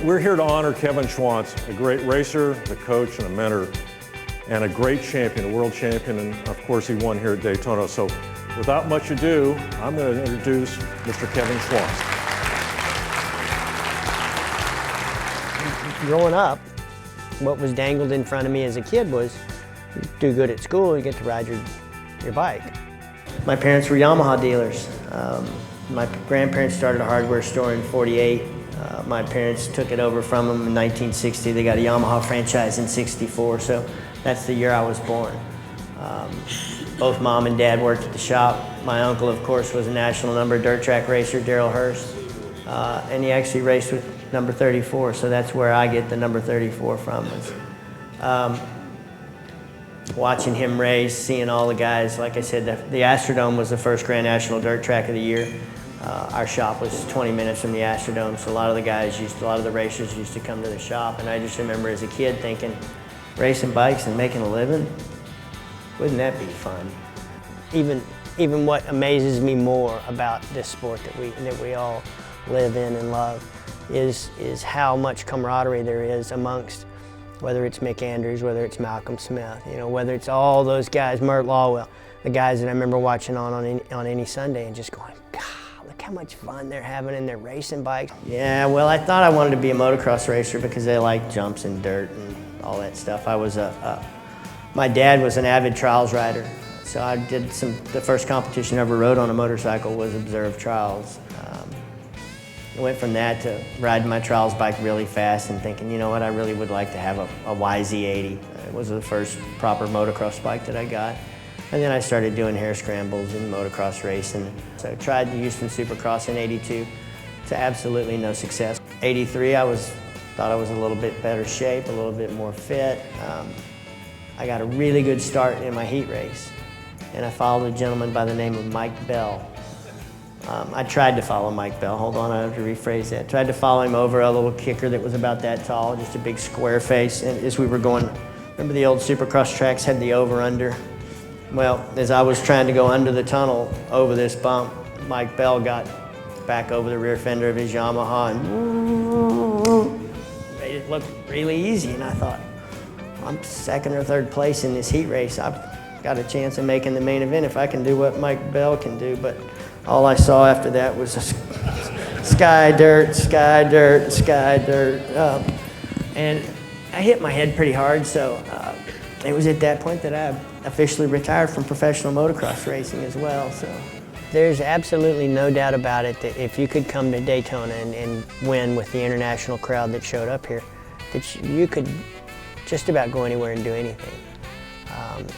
We're here to honor Kevin Schwantz, a great racer, a coach, and a mentor, and a great champion, a world champion, and of course he won here at Daytona. So without much ado, I'm going to introduce Mr. Kevin Schwantz. Growing up, what was dangled in front of me as a kid was, you do good at school, you get to ride your bike. My parents were Yamaha dealers. My grandparents started a hardware store in '48. My parents took it over from them in 1960. They got a Yamaha franchise in '64, so that's the year I was born. Both mom and dad worked at the shop. My uncle, of course, was a national number dirt track racer, Darrell Hurst, and he actually raced with number 34, so that's where I get the number 34 from. Watching him race, seeing all the guys, like I said, the Astrodome was the first Grand National Dirt Track of the year. Our shop was 20 minutes from the Astrodome, so a lot of the racers used to come to the shop, and I just remember as a kid thinking, racing bikes and making a living, wouldn't that be fun? Even what amazes me more about this sport that we all live in and love is how much camaraderie there is amongst, whether it's Mick Andrews, whether it's Malcolm Smith, whether it's all those guys, Mert Lawwell, the guys that I remember watching on any Sunday and just going, God, look how much fun they're having and they're racing bikes. Yeah, well, I thought I wanted to be a motocross racer because they like jumps and dirt and all that stuff. My dad was an avid trials rider, so I did the first competition I ever rode on a motorcycle was observed trials. I went from that to riding my trials bike really fast and thinking, you know what, I really would like to have a YZ80. It was the first proper motocross bike that I got. And then I started doing hare scrambles and motocross racing. So I tried the Houston Supercross in '82 to absolutely no success. '83, thought I was in a little bit better shape, a little bit more fit. I got a really good start in my heat race, and I followed a gentleman by the name of Mike Bell. I tried to follow Mike Bell. Hold on, I have to rephrase that. Tried to follow him over a little kicker that was about that tall, just a big square face. And as we were going, remember the old Supercross tracks had the over-under? Well, as I was trying to go under the tunnel over this bump, Mike Bell got back over the rear fender of his Yamaha and made it look really easy. And I thought, I'm second or third place in this heat race. I've got a chance of making the main event if I can do what Mike Bell can do. But all I saw after that was sky, dirt, sky, dirt, sky, dirt. And I hit my head pretty hard, so it was at that point that I officially retired from professional motocross racing as well. So there's absolutely no doubt about it that if you could come to Daytona and win with the international crowd that showed up here, that you could just about go anywhere and do anything.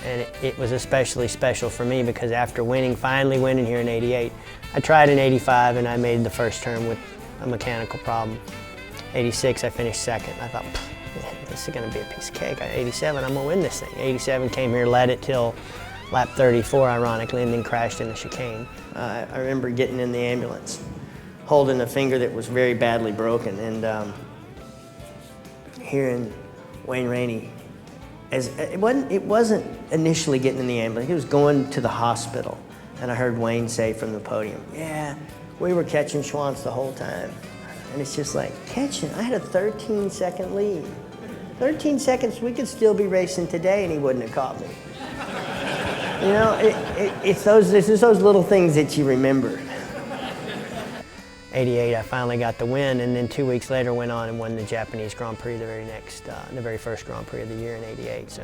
And it was especially special for me because after finally winning here in '88, I tried in '85 and I made the first turn with a mechanical problem. '86, I finished second. I thought, this is gonna be a piece of cake. '87, I'm gonna win this thing. '87 came here, led it till lap 34, ironically, and then crashed in the chicane. I remember getting in the ambulance, holding a finger that was very badly broken, and hearing Wayne Rainey. It wasn't initially getting in the ambulance, it was going to the hospital. And I heard Wayne say from the podium, yeah, we were catching Schwantz the whole time. And it's just like, catching? I had a 13-second lead. 13 seconds, we could still be racing today and he wouldn't have caught me. It's those little things that you remember. '88, I finally got the win, and then 2 weeks later went on and won the Japanese Grand Prix, the very first Grand Prix of the year in '88. So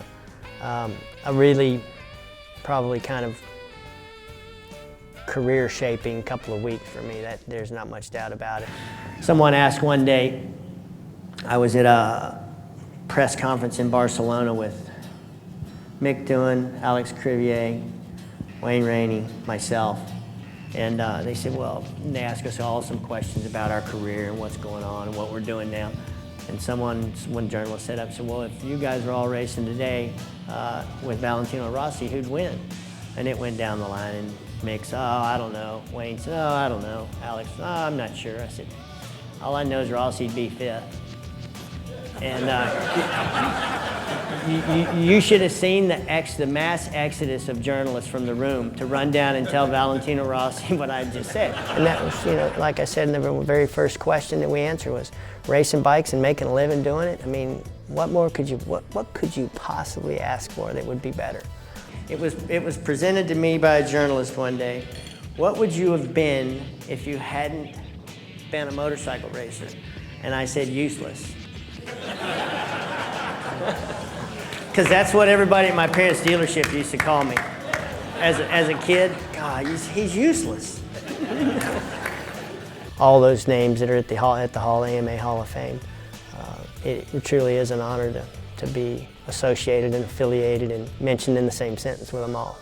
a really, probably kind of career-shaping couple of weeks for me. There's not much doubt about it. Someone asked one day, I was at a press conference in Barcelona with Mick Doohan, Alex Crivier, Wayne Rainey, myself. And they said, well, they asked us all some questions about our career and what's going on and what we're doing now. And one journalist said up and said, well, if you guys are all racing today with Valentino Rossi, who'd win? And it went down the line, and Mick said, oh, I don't know. Wayne said, oh, I don't know. Alex, oh, I'm not sure. I said, all I know is Rossi'd be fifth. And You should have seen the mass exodus of journalists from the room to run down and tell Valentino Rossi what I just said. And that was, like I said in the very first question that we answered was racing bikes and making a living doing it. I mean, what could you possibly ask for that would be better? It was presented to me by a journalist one day. What would you have been if you hadn't been a motorcycle racer? And I said, useless. Because that's what everybody at my parents' dealership used to call me. As a kid, God, he's useless. All those names that are at the AMA Hall of Fame, it truly is an honor to be associated and affiliated and mentioned in the same sentence with them all.